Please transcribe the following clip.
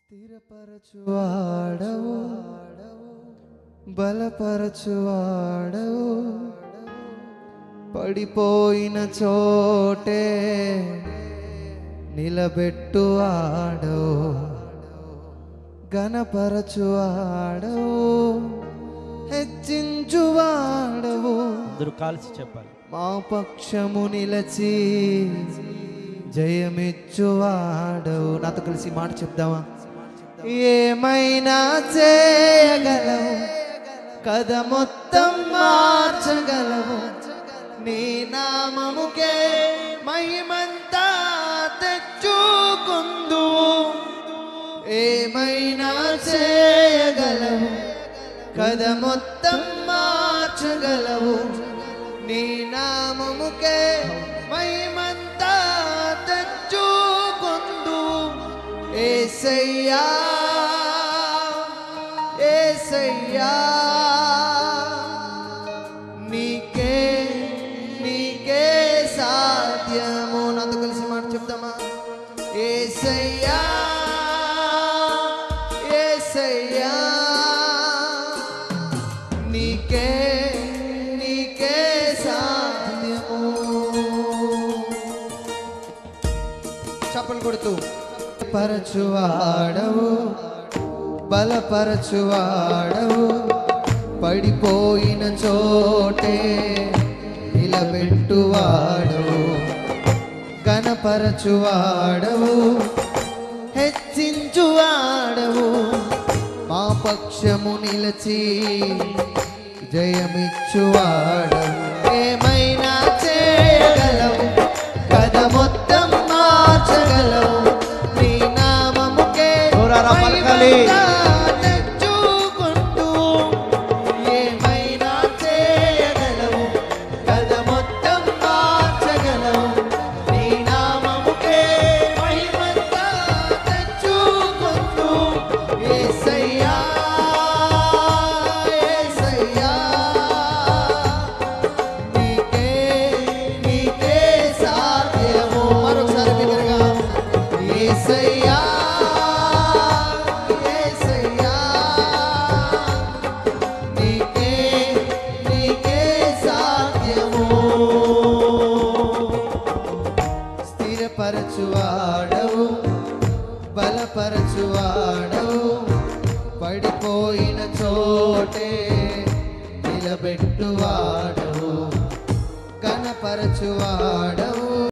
స్థిరపరచువాడవు, బలపరచువాడవు, పడిపోయిన చోటే నిలబెట్టువాడవు, ఘనపరచువాడవు, హెచ్చించువాడవు. అందరూ కలిసి చెప్పాలి. మా పక్షము నిలచి జయమిచ్చువాడవు. నాతో కలిసి మాట చెప్దామా? ఏమైనా చేయగలవు, కథ మొత్తం మార్చగలవు, నీ నామముకే మహిమంతా తెచ్చుకుందు. ఏమైనా చేయగలవు, కథ మొత్తం మార్చగలవు, నీ నామముకే మహిమంతా తెచ్చుకుందు. యేసయ్యా యేసయ్యా, నీకే నీకే సాధ్యము. నాతో కలిసి మాట చెప్తామా? యేసయ్యా యేసయ్యా, నీకే నీకే సాధ్యము. చప్పలు కొడుతూ పరచువాడవు, బలపరచువాడవు, పడిపోయిన చోటే నిలబెట్టువాడవు, ఘనపరచువాడవు, హెచ్చించువాడవు, మా పక్షము నిలచి జయమిచ్చువాడవు. ఏమైనా చేయగలవు, కథ మొత్తం మార్చగలవు, నీ నామముకే పలకాలి. తెచ్చుకుంటూ. ఏమైనా చేయగలవు, కథ మొత్తం మార్చగలవు, నీ నామముకే మహిమంతా తెచ్చుకుంటూ. యేసయ్యా యేసయ్యా, నీకే నీకే సాధ్యము. మరొకసారి బిగ్గరగా యేసయ్యా యేసయ్యా, నీకే నీకే సాధ్యము. స్థిరపరచువాడవు, బలపరచువాడవు, పడిపోయిన చోటే నిలబెట్టువాడవు, ఘనపరచువాడవు,